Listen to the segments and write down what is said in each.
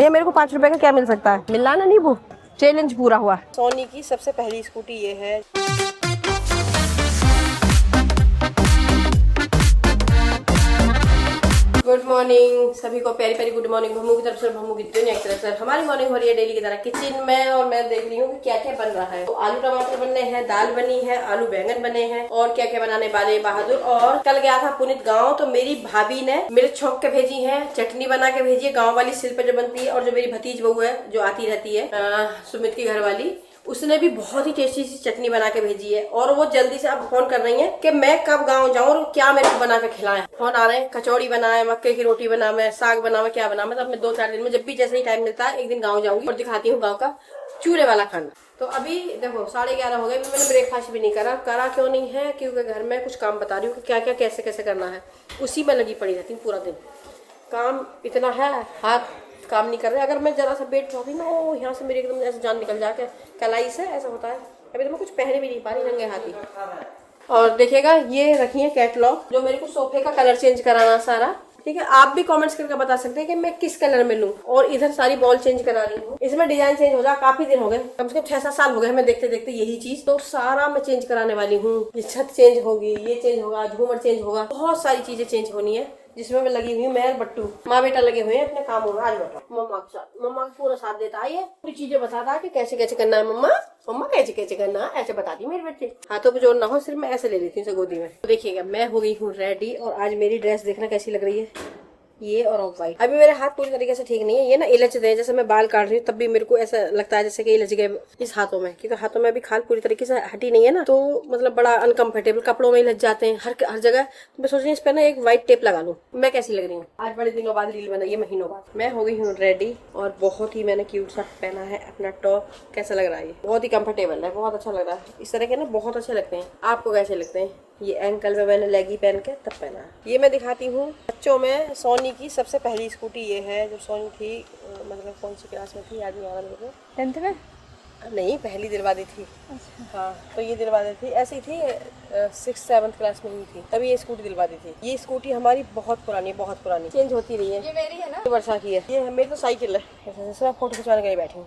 भैया मेरे को 5 रुपए का क्या मिल सकता है? मिल रहा ना नींबू। चैलेंज पूरा हुआ। सोनी की सबसे पहली स्कूटी ये है। गुड मॉर्निंग सभी को, प्यारी प्यारी गुड मॉर्निंग। भम्मू की तरफ से, भम्मू की दुनिया की तरफ से हमारी मॉर्निंग हो रही है डेली की तरह किचन में। और मैं देख रही हूँ कि क्या क्या बन रहा है। तो आलू टमाटर बनने हैं, दाल बनी है, आलू बैंगन बने हैं, और क्या क्या बनाने वाले बहादुर। और कल गया था पुनीत गाँव, तो मेरी भाभी ने मिर्च छोंक के भेजी है, चटनी बना के भेजी है गाँव वाली सिल पे जो बनती है। और जो मेरी भतीज बहू है जो आती रहती है सुमित की घर वाली, उसने भी बहुत ही टेस्टी सी चटनी बना के भेजी है। और वो जल्दी से अब फोन कर रही है कि मैं कब गाँव जाऊँ और क्या मेरे को बना के खिलाएं। फोन आ रहे हैं, कचौड़ी बनाए, मक्के की रोटी बनावे, साग बनावे, क्या बनावे। मतलब मैं 2-4 दिन में जब भी जैसे ही टाइम मिलता है एक दिन गाँव जाऊंगी और दिखाती हूँ गाँव का चूल्हे वाला खाना। तो अभी देखो 11:30 हो गए, मैंने ब्रेकफास्ट भी नहीं करा क्यों नहीं है? क्योंकि घर में कुछ काम बता रही हूँ कि क्या क्या कैसे कैसे करना है, उसी में लगी पड़ी रहती हूँ पूरा दिन। काम इतना है, हाथ काम नहीं कर रहे। अगर मैं जरा सा बैठ जाऊंगी ना, ओ यहाँ से मेरी एकदम ऐसे जान निकल जाके कलाई से ऐसा होता है। अभी तो मैं कुछ पहन भी नहीं पा रही रंगे हाथी। और देखिएगा ये रखी है कैटलॉग, जो मेरे को सोफे का कलर चेंज कराना सारा। ठीक है, आप भी कमेंट्स करके बता सकते हैं कि मैं किस कलर में लूं। और इधर सारी बॉल चेंज करा रही हूँ, इसमें डिजाइन चेंज हो जा। काफी दिन हो गए, कम से कम 6-7 साल हो गए हमें देखते देखते यही चीज। तो सारा मैं चेंज कराने वाली हूँ। ये छत चेंज होगी, ये चेंज होगा, झूमर चेंज होगा, बहुत सारी चीजें चेंज होनी है, जिसमें मैं लगी हुई हूँ। मैं और बट्टू माँ बेटा लगे हुए हैं अपने कामों में। आज बेटा मम्मा के साथ, मम्मा का पूरा साथ देता है, ये पूरी चीजें बताता है कि कैसे कैसे करना है। मम्मा मम्मा कैसे कैसे करना है, ऐसे बताती मेरे बच्चे। हाथों पे जोर ना हो, सिर्फ मैं ऐसे ले लेती हूँ गोदी में। तो देखिएगा मैं हो गई हूँ रेडी। और आज मेरी ड्रेस देखना कैसी लग रही है, ये और ऑफ वाइट। अभी मेरे हाथ पूरी तरीके से ठीक नहीं है, ये ना इलच रहे हैं। जैसे मैं बाल काट रही हूँ तब भी मेरे को ऐसा लगता है जैसे कि इलच गए इस हाथों में, क्योंकि हाथों में अभी खाल पूरी तरीके से हटी नहीं है ना। तो मतलब बड़ा अनकंफर्टेबल, कपड़ों में इलच जाते हैं हर जगह। तो मैं सोच रही हूँ इस पर ना एक व्हाइट टेप लगा लूँ। मैं कैसी लग रही हूँ? आज बड़े दिनों बाद रील बनाई है, महीनों बाद। मैं हो गई हूँ रेडी और बहुत ही मैंने क्यूट सा पहना है अपना टॉप। कैसा लग रहा है? ये बहुत ही कंफर्टेबल है, बहुत अच्छा लग रहा है। इस तरह के ना बहुत अच्छे लगते हैं। आपको कैसे लगते हैं? ये एंकल में मैंने लेगी पहन के तब पहना है। ये मैं दिखाती हूँ बच्चों में सोनी की सबसे पहली स्कूटी ये है। जब सोनी थी मतलब कौन सी क्लास में थी याद नहीं आ रहा मेरे को। 10th में नहीं, पहली दिलवा दी थी। अच्छा। हाँ, तो ये दिलवा दी थी, ऐसी थी 6th-7th क्लास में ही थी, तभी ये स्कूटी दिलवा दी थी। ये स्कूटी हमारी बहुत पुरानी चेंज होती रही है। ये मेरी है ना, ये वर्षा की है। ये मेरी तो साइकिल है। ऐसे मैं फोटो खिंचवाने के लिए बैठी हूँ।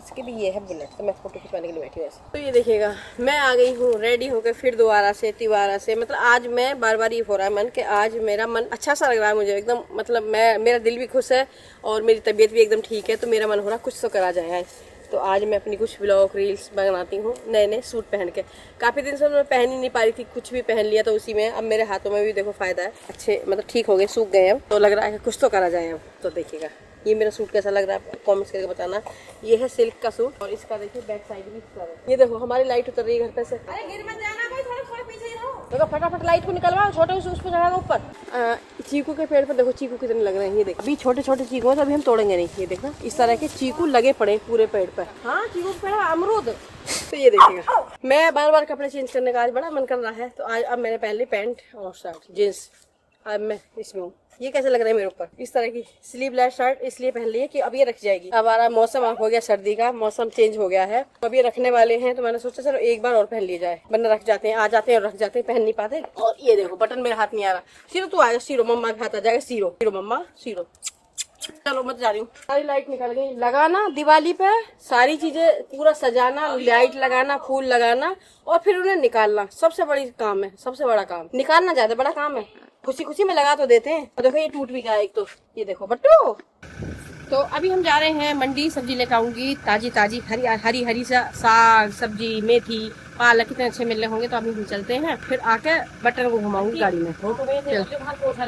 इसकी भी ये है बुलेट, तो मैं फोटो खिंचवाने के लिए बैठी हूँ ऐसे। तो ये देखिएगा मैं आ गई हूँ रेडी होकर फिर दोबारा से तिवारा से। मतलब आज मैं बार बार ये हो रहा है मन कि आज मेरा मन अच्छा सा लग रहा है मुझे एकदम। मतलब मेरा दिल भी खुश है और मेरी तबीयत भी एकदम ठीक है। तो मेरा मन हो रहा कुछ तो करा जाए। तो आज मैं अपनी कुछ व्लॉग रील्स बनाती हूँ नए नए सूट पहन के। काफ़ी दिन से मैं पहन ही नहीं पा रही थी, कुछ भी पहन लिया तो उसी में। अब मेरे हाथों में भी देखो फायदा है, अच्छे मतलब ठीक हो गए, सूख गए अब। तो लग रहा है कि कुछ तो करा जाए अब। तो देखिएगा ये मेरा सूट कैसा लग रहा है, कमेंट्स करके बताना। ये है सिल्क का सूट और इसका देखिए बैक साइड भी इसका है। ये देखो हमारी लाइट उतर रही है घर पे से। अरे गिर मत जाना भाई, थोड़ा पीछे ही रहो। देखो फटाफट लाइट को निकलवाओ, छोटे उस पर चढ़ाओ ऊपर। चीकू के पेड़ पर देखो चीकू कितने लग रहे हैं। ये देखो अभी छोटे छोटे चीकू है तो अभी हम तोड़ेंगे नहीं। ये देखना इस तरह के चीकू लगे पड़े पूरे पेड़ पर। हाँ चीकू के पेड़ अमरूद। तो ये देखिएगा मैं बार बार कपड़े चेंज करने का आज बड़ा मन कर रहा है। तो आज अब मैंने पहन ली पैंट और शर्ट जींस। अब मैं इसमें हूँ। ये कैसे लग रहा है मेरे ऊपर? इस तरह की स्लीवलेस शर्ट इसलिए पहन ली है कि अब ये रख जाएगी। अब हमारा मौसम हो गया सर्दी का, मौसम चेंज हो गया है, तो अब ये रखने वाले हैं। तो मैंने सोचा चलो एक बार और पहन लिया जाए, वरना रख जाते हैं, आ जाते हैं और रख जाते हैं, पहन नहीं पाते। और ये देखो बटन मेरे हाथ नहीं आ रहा। सीरो तू आएगा, सीरो मम्मा के हाथ आ जाएगा। सीरो मम्मा सीरो। चलो मैं जा रही हूँ। सारी लाइट निकल गई। लगाना दिवाली पे सारी चीजें पूरा सजाना, लाइट लगाना, फूल लगाना और फिर उन्हें निकालना सबसे बड़ी काम है। सबसे बड़ा काम निकालना ज्यादा बड़ा काम है। खुशी खुशी में लगा तो देते हैं। और देखो ये टूट भी गया एक तो। ये देखो बट्टू। तो अभी हम जा रहे हैं मंडी, सब्जी लेकर आऊंगी ताजी ताजी हरी साग सब्जी मेथी पालक कितने अच्छे मिल रहे होंगे। तो अभी हम चलते हैं, फिर आके बटन को घुमाऊंगी गाड़ी में।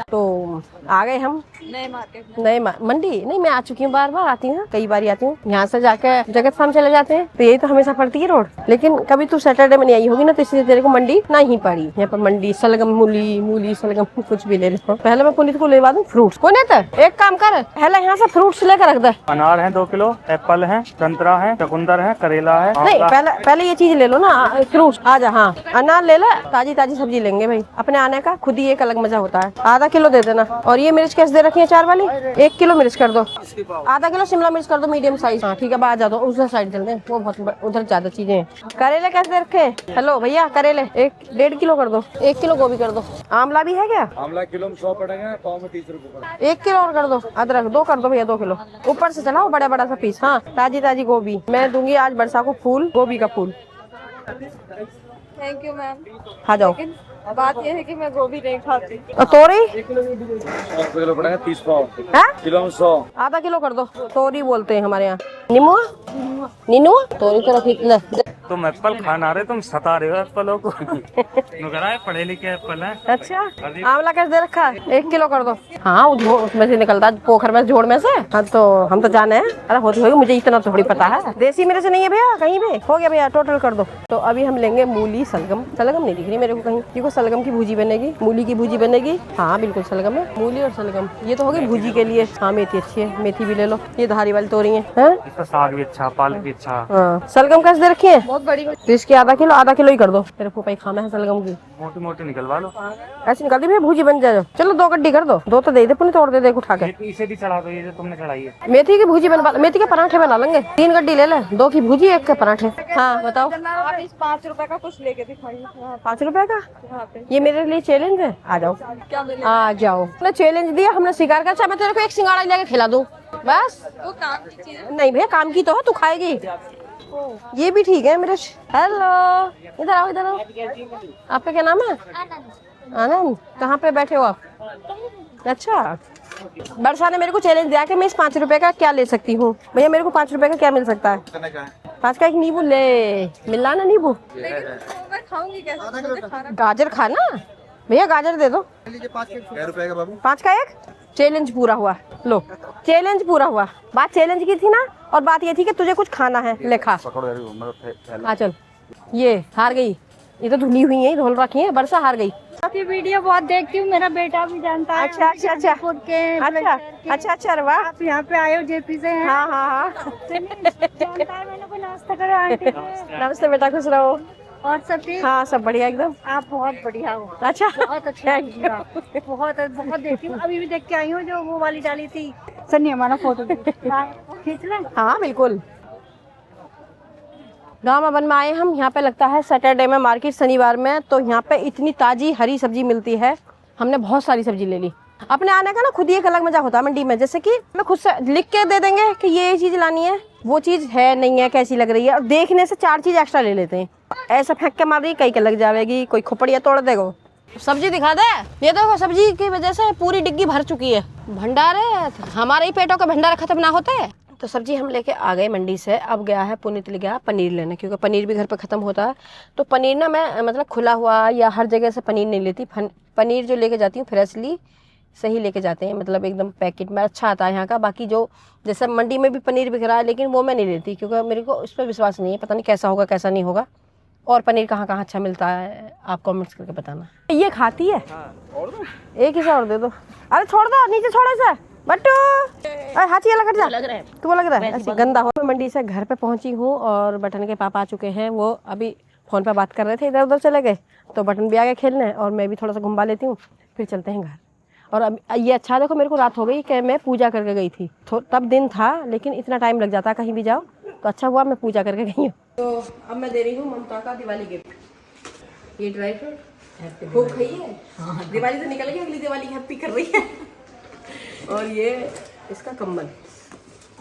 तो आ गए हम नए मंडी। नहीं मैं आ चुकी हूँ, बार बार आती हूँ, कई बार आती हूँ। यहाँ से जाके जगत फार्म चले जाते हैं। तो यही तो हमेशा पड़ती है रोड। लेकिन कभी तू सैटरडे में नहीं आई होगी ना, तो इसलिए तेरे को मंडी नहीं पड़ी। यहाँ पर मंडी सलगम मूली सलगम कुछ भी ले लो। पहले मैं पुनीत को लेवा दूँ फ्रूट। पुनीत एक काम कर, पहले यहाँ से फ्रूट्स लेकर रख दे। अनार है 2 किलो, एप्पल है, संतरा है, चुकंदर है, करेला है। नहीं पहले ये चीज ले लो ना, फ्रूट आ जा। हाँ अनार ले ला, ताजी ताजी सब्जी लेंगे भाई, अपने आने का खुद ही एक अलग मजा होता है। आधा किलो दे देना। और ये मिर्च कैसे दे रखी है 4 वाली? 1 किलो मिर्च कर दो। आधा किलो शिमला मिर्च कर दो मीडियम साइज। हाँ ठीक है, आ जा दो उधर साइड चलते हैं, वो बहुत उधर ज्यादा चीजें हैं। करेले कैसे दे रखे? हेलो भैया, करेले 1.5 किलो कर दो। 1 किलो गोभी कर दो। आमला भी है क्या? आमला किलो में 100 पड़ेगा, पाव में 30 रुपए। 1 किलो और कर दो। अदरक 2 कर दो भैया, 2 किलो ऊपर से चलाओ, बड़ा बड़ा सा पीस। हाँ ताजी ताजी गोभी मैं दूंगी आज बरसा को, फूल गोभी का फूल। Thank you ma'am. आ जाओ। बात यह है कि मैं गोभी नहीं खाती। और तोरी 100 किलो पड़ेगा, 30 पाव। है किलो में 100। आधा किलो कर दो। तोरी बोलते हैं हमारे यहाँ। नींबू नीनू तोरी तो रखी ले। तुम एप्पल खाना रहे, तुम सता रहे हो एप्पलों को। पढ़े लिखे एप्पल है। अच्छा आंवला कैसे दे रखा है? 1 किलो कर दो। हाँ उसमें से निकलता है पोखर में, जोड़ में से। हाँ तो हम तो जाने हैं। अरे होती होगी, मुझे इतना थोड़ी पता है। देसी मेरे से नहीं है भैया कहीं भी। हो गया भैया, टोटल कर दो। तो अभी हम लेंगे मूली, सलगम। सलगम नहीं दिख रही मेरे को कहीं, क्योंकि सलगम की भुजी बनेगी, मूली की भुजी बनेगी। हाँ बिल्कुल सलगम है, मूली और सलगम ये तो होगी भुजी के लिए। हाँ मेथी अच्छी है, मेथी भी ले लो। ये धारी वाली तोरी है। इसका साग भी अच्छा, पालक भी अच्छा। हाँ सलगम कैसे दे रखी है? बहुत बड़ी। तो इसकी आधा किलो ही कर दो। मेरे को भाई खाना है सलगम की। मोटी मोटी निकलवा लो। ऐसी निकाल दी भैया, भुजी बन जाए। चलो 2 गड्डी कर दो। 2 तो दे दे, पुनी तोड़ दे उठा के। इसे भी चढ़ा दो, ये जो तुमने चढ़ाई है। मेथी की भुजी बनवा, मेथी के पराठे बना लेंगे। 3 गड्डी ले ले, 2 की भुजी 1 के पराठे। हाँ बताओ। आप इस 5 रुपए का कुछ लेके दिखाइए। 5 रुपए का? यहाँ पे ये मेरे लिए चैलेंज है। आ जाओ क्या मिले? आ जाओ। हमने चैलेंज दिया, हमने शिकार का। अच्छा मैं तेरे को 1 सिंगाड़ा लेके खिला दूं बस। वो काम की चीज है। नहीं भैया काम की तो है, तू खाएगी। ये भी ठीक है मेरे। हेलो इधर आओ, इधर आओ। आपका क्या नाम है? आनंद। कहाँ पे बैठे हो आप? अच्छा वर्षा ने मेरे को चैलेंज दिया कि मैं इस 5 रुपए का क्या ले सकती हूँ। भैया मेरे को 5 रुपए का क्या मिल सकता है? 5 का एक नींबू ले। मिला ना नींबू? मैं खाऊंगी कैसे? मुझे खाना। गाजर खाना भैया, गाजर दे दो। 5 रुपए का बाबू। 5 का एक। चैलेंज पूरा हुआ। लो चैलेंज पूरा हुआ। बात चैलेंज की थी ना, और बात ये थी कि तुझे कुछ खाना है, ले खा। हाँ चल। ये हार गई, ये तो धुली हुई है, धुल रखी है। वर्षा हार गई। आपकी वीडियो बहुत देखती हूँ, मेरा बेटा भी जानता है। अच्छा अच्छा अच्छा अच्छा अच्छा। अरे वाह, आप यहाँ पे आए हो जेपी से हैं। हाँ हाँ हाँ। जानता है, मैंने कोई नाश्ता करो आंटी से। नमस्ते बेटा, खुश रहो। और सब ठीक? हाँ सब बढ़िया एकदम। आप बहुत बढ़िया हो। अच्छा बहुत अच्छा बहुत बहुत देखती हूँ। अभी भी देख के आई हूँ जो वो वाली डाली थी। सन्नी हमारा फोटो खींच लें। हाँ बिल्कुल। गाँव वन में आए हम। यहाँ पे लगता है सैटरडे में मार्केट, शनिवार में। तो यहाँ पे इतनी ताजी हरी सब्जी मिलती है। हमने बहुत सारी सब्जी ले ली। अपने आने का ना खुद ही एक अलग मजा होता है मंडी में। जैसे कि मैं खुद से लिख के दे देंगे कि ये चीज लानी है, वो चीज है नहीं है, कैसी लग रही है, और देखने से 4 चीज एक्स्ट्रा ले लेते हैं। ऐसा फेंक के मार रही, कहीं के लग जाएगी, कोई खोपड़िया तोड़ देगा। सब्जी दिखा दे। ये देखो सब्जी की वजह से पूरी डिग्गी भर चुकी है। भंडारे हमारे ही पेटों का भंडारा खत्म ना होता है। तो सब्जी हम लेके आ गए मंडी से। अब गया है पुनीत, ले गया पनीर लेने, क्योंकि पनीर भी घर पे खत्म होता है। तो पनीर ना मैं मतलब खुला हुआ या हर जगह से पनीर नहीं लेती। पनीर जो लेके जाती हूँ फ्रेशली सही लेके जाते हैं, मतलब एकदम पैकेट में अच्छा आता है यहाँ का। बाकी जो जैसे मंडी में भी पनीर बिक रहा है, लेकिन वो मैं नहीं लेती, क्योंकि मेरे को उस पर विश्वास नहीं है। पता नहीं कैसा होगा कैसा नहीं होगा। और पनीर कहाँ कहाँ अच्छा मिलता है आप कमेंट्स करके बताना। ये खाती है? एक ही सा और दे दो। अरे छोड़ दो, नीचे छोड़ो इसे बट्टू। हाथी अलग जा, लग रहा है तू लग रहा है ऐसे गंदा हो। मैं मंडी से घर पे पहुंची हूँ और बटन के पापा आ चुके हैं। वो अभी फोन पे बात कर रहे थे, इधर उधर चले गए। तो बटन भी आ गए खेलने, और मैं भी थोड़ा सा घुमा लेती हूँ, फिर चलते हैं घर। और अब ये अच्छा देखो, मेरे को रात हो गई कि मैं पूजा करके गई थी। तब दिन था, लेकिन इतना टाइम लग जाता कहीं भी जाओ, तो अच्छा हुआ मैं पूजा करके गई हूँ। तो अब मैं दे रही हूँ ममता का दिवाली गिफ्ट। ये ड्राई फ्रूट खूब खाइए। दिवाली तो निकल गई, अगली दिवाली हैप्पी कर रही है। और ये इसका कम्बल,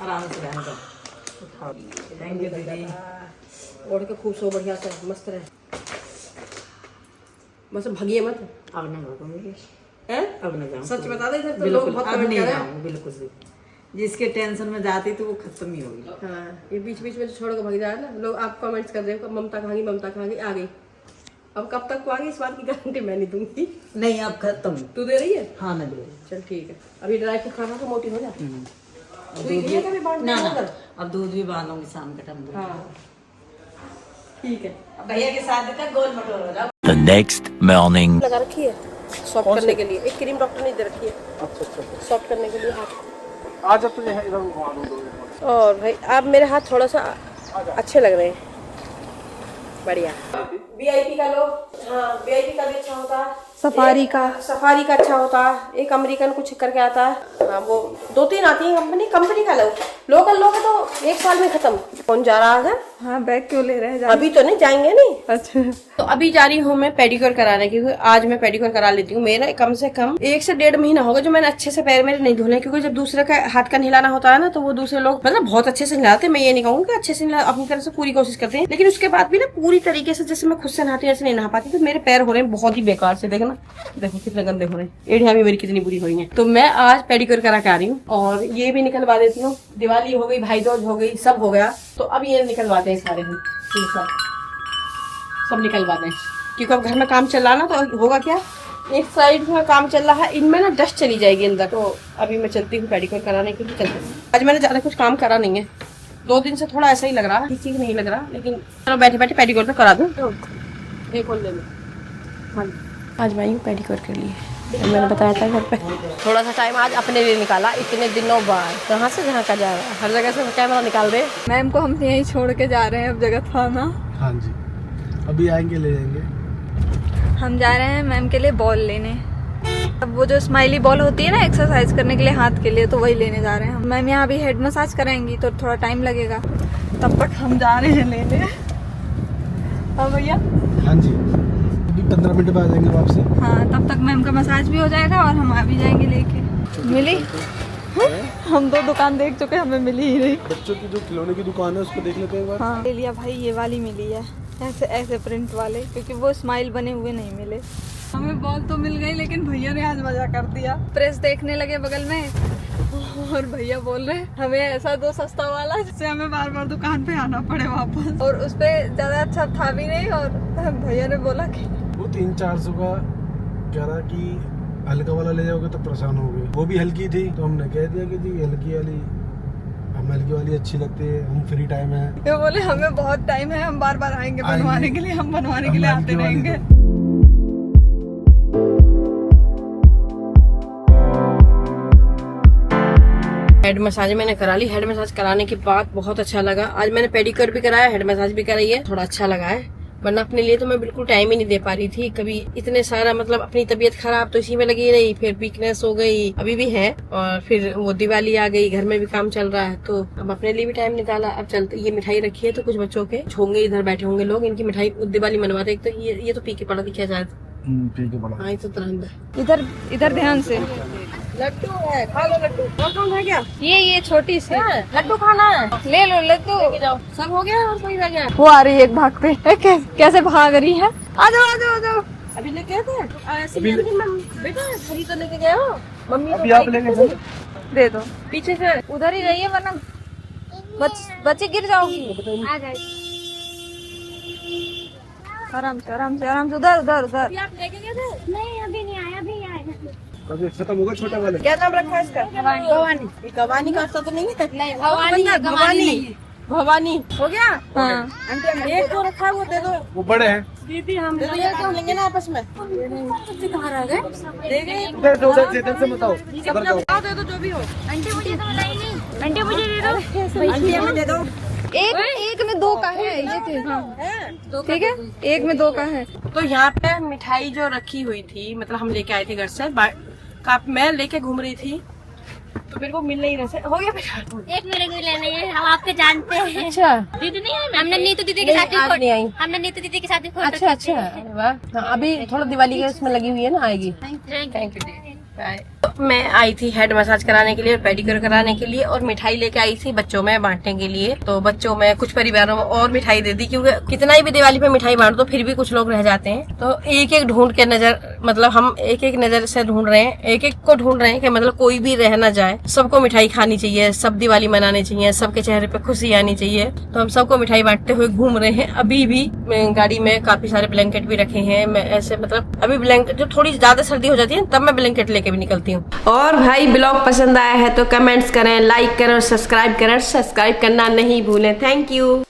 आराम से रहने दो। थैंक यू दीदी। ओढ़ के खूब सो बढ़िया से, मस्त रहे। बस भगिए मत। अब नहीं भगूंगी, अब न जाऊँ। सच बता दे इधर तो लोग बिल्कुल बहुत अब कमेंट नहीं कर रहे हैं। जाऊँ, बिल्कुल भी। जिसके टेंशन में जाती तो वो खत्म ही होगी। हाँ ये बीच बीच में छोड़ के भाग जाए ना लोग। आप कमेंट्स कर रहे हो ममता कहाँ गई, ममता कहाँ गई। आ गई। अब कब तक आ गई इस बात की गारंटी मैं नहीं दूंगी। नहीं अब खत्म। तू दे रही है? हाँ मैं दे। चल ठीक है। अभी ड्राई फ्रूट खाना तो मोटी हो जा। ना अब दूध भी बांधूंगी शाम के टाइम। हाँ ठीक है। भैया के साथ तक गोल मटोल हो जाओ। The next morning. लगा रखी है सॉफ्ट करने के लिए। एक क्रीम डॉक्टर ने दे रखी है। अच्छा सॉफ्ट करने के लिए हाथ। आज अब तुझे इधर घुमा दूं। और भाई अब मेरे हाथ थोड़ा सा अच्छे लग रहे हैं। बढ़िया। वीआईपी का लो, हाँ वीआईपी का भी अच्छा होता है, सफारी का अच्छा होता है। एक अमेरिकन कुछ करके आता है, हाँ वो 2-3 आती है कंपनी का लो। लोकल लोग तो 1 साल में खत्म। कौन जा रहा है? हाँ बैग क्यों ले रहे हैं? अभी तो नहीं जाएंगे नहीं। अच्छा तो अभी जा रही हूँ मैं पेडिक्योर कराने, क्योंकि आज मैं पेडिक्योर करा लेती हूँ। मेरा कम से कम 1 से 1.5 महीना होगा जो मैंने अच्छे से पैर मेरे नहीं धुले, क्योंकि जब दूसरे का हाथ का नहलाना होता है ना, तो वो दूसरे लोग मतलब बहुत अच्छे से नहलाते। मैं ये नहीं कहूँगी कि अच्छे से अपनी तरफ से पूरी कोशिश करते हैं, लेकिन उसके बाद भी ना पूरी तरीके से जैसे मैं खुद से नहाती हूँ ऐसे नहीं नहा पाती। तो मेरे पैर हो रहे हैं बहुत ही बेकार से, देखना देखो कितने गंदे हो रहे हैं। एड़ियां भी मेरी कितनी बुरी हुई है। तो मैं आज पेडिक्योर करा के आ रही हूँ और ये भी निकलवा देती हूँ। दिवाली हो गई, भाई दूज हो गई, सब हो गया, तो अब ये निकलवाते हैं सारे हम, सब निकलवाते हैं, क्योंकि अब घर में काम चल रहा ना, तो होगा क्या, एक साइड में काम चल रहा है, इनमें ना डस्ट चली जाएगी अंदर। तो अभी मैं चलती हूँ पेडिक्योर कराने के लिए। चलती हूँ। आज मैंने ज्यादा कुछ काम करा नहीं है, 2 दिन से थोड़ा ऐसा ही लग रहा, ठीक नहीं लग रहा, लेकिन चलो बैठे बैठे पेडिक्योर तो करा दूँ। एक और ले लो। हाँ आज मैं पेडिक्योर के लिए मैंने बताया था घर पे, थोड़ा सा टाइम आज अपने लिए निकाला इतने दिनों बाद। कहाँ से जहाँ का जा रहा है, हर जगह से कैमरा निकाल रहे। मैम को हम यहीं छोड़ के जा रहे हैं अब जगत थाना। हाँ जी, अभी आएंगे ले जाएंगे। हम जा रहे हैं मैम के लिए बॉल लेने। अब वो जो स्माइली बॉल होती है ना एक्सरसाइज करने के लिए हाथ के लिए, तो वही लेने जा रहे हैं। मैम यहाँ भी हेड मसाज कराएंगी तो थोड़ा टाइम लगेगा, तब तक हम जा रहे हैं लेने। हाँ भैया। हाँ जी, अभी 15 मिनट बाद आएंगे वापसी। हाँ तब तक मैम का मसाज भी हो जाएगा और हम आ भी जाएंगे लेके। मिली? हम 2 दुकान देख चुके, हमें मिली ही नहीं। बच्चों की जो खिलौने की दुकान है उसको देख लेते हैं एक बार। हाँ ले लिया भाई, ये वाली मिली है, ऐसे ऐसे प्रिंट वाले, क्योंकि वो स्माइल बने हुए नहीं मिले। हमें बॉल तो मिल गई, लेकिन भैया ने आज मजा कर दिया। प्रेस देखने लगे बगल में और भैया बोल रहे हमें ऐसा दो सस्ता वाला जिससे हमें बार बार दुकान पे आना पड़े वापस, और उसपे ज्यादा अच्छा था भी नहीं। और भैया ने बोला कि वो 300-400 का कह रहा कि हल्का वाला ले जाओगे तो परेशान हो गए। वो भी हल्की थी, तो हमने कह दिया कि जी हल्की वाली, हमें हल्की वाली अच्छी लगती है, हम फ्री टाइम है। ये बोले हमें बहुत टाइम है, हम बार बार आएंगे बनवाने के लिए, हम बनवाने के लिए आते रहेंगे। हेड मसाज मैंने करा ली। हेड मसाज कराने के बाद बहुत अच्छा लगा। आज मैंने पेडिक्योर भी कराया, हेड मसाज भी कराई है, थोड़ा अच्छा लगा है। वरना अपने लिए तो मैं बिल्कुल टाइम ही नहीं दे पा रही थी। कभी इतने सारा मतलब अपनी तबीयत खराब तो इसी में लगी रही, फिर वीकनेस हो गई, अभी भी है, और फिर वो दिवाली आ गई, घर में भी काम चल रहा है, तो अब अपने लिए भी टाइम निकाला। अब चलते, ये मिठाई रखी है तो कुछ बच्चों के होंगे, इधर बैठे होंगे लोग, इनकी मिठाई दिवाली मनवाते। एक तो ये तो पी के पड़ा दिखा जाए, हाँ ये तो तरह। इधर इधर ध्यान से, लड्डू है, खा लो लड्डू। और कौन है क्या? ये छोटी सी लड्डू खाना है, ले लो लड्डू। जाओ, सब हो गया और कोई रह गया? वो आ रही है एक भाग पे, कैसे भाग रही है। आ जाओ आ जाओ आ जाओ। अभी लेके आए थे बेटा, खरीद तो लेके गए हो मम्मी? अभी आप लेके जाओ, दे दो पीछे से उधर ही रहिए, वरना बच्चे गिर जाओगी। आ जाए आराम से आराम से आराम से, उधर उधर उधर। आप लेके गए थे? नहीं अभी नहीं आया, अभी आएगा। कभी खत्म होगा छोटा वाला। क्या नाम रखा है इसका? भवानी। भवानी का तो नहीं है? नहीं भवानी भवानी हो गया। हाँ एक तो रखा है, वो दे दो वो बड़े हैं, दीदी, हम दे दो, ये काम लेंगे ना आपस में। कहाँ रह गए? दे गए, उधर जो उधर से बताओ। अपना बताओ, दे दो जो भी हो। आंटी मुझे तो बताई नहीं, आंटी मुझे दे दो। आंटी हमें दे दो। एक में 2 का है ये चीज। हाँ ठीक है, एक में 2 का है। तो यहाँ पे मिठाई जो रखी हुई थी, मतलब हम लेके आए थे घर से, मैं लेके घूम रही थी तो मेरे को मिल नहीं रहा। हो गया बेटा, एक मेरे को लेने है, हम आपको जानते हैं। अच्छा दीदी नहीं आई, हमने नीतू दीदी के साथ नहीं आई। हमने नीतू दीदी के साथ फोटो। अच्छा अच्छा, अरे वाह। हाँ, अभी थोड़ा दिवाली के इसमें लगी हुई है ना, आएगी। Thank you. मैं आई थी हेड मसाज कराने के लिए और पेडिक्योर कराने के लिए, और मिठाई लेके आई थी बच्चों में बांटने के लिए। तो बच्चों में कुछ परिवारों में और मिठाई दे दी, क्योंकि कितना ही भी दिवाली पे मिठाई बांट दो फिर भी कुछ लोग रह जाते हैं। तो एक एक ढूंढ के नजर, मतलब हम एक एक नजर से ढूंढ रहे हैं, एक एक को ढूंढ रहे हैं कि मतलब कोई भी रह ना जाए, सबको मिठाई खानी चाहिए, सब दिवाली मनानी चाहिए, सबके चेहरे पे खुशी आनी चाहिए। तो हम सबको मिठाई बांटते हुए घूम रहे हैं। अभी भी गाड़ी में काफी सारे ब्लैंकेट भी रखे हैं। मैं ऐसे मतलब अभी ब्लैंकेट, जो थोड़ी ज्यादा सर्दी हो जाती है तब मैं ब्लैंकेट लेके भी निकलती हूँ। और भाई ब्लॉग पसंद आया है तो कमेंट्स करें, लाइक करें और सब्सक्राइब करें। सब्सक्राइब करना नहीं भूलें। Thank you.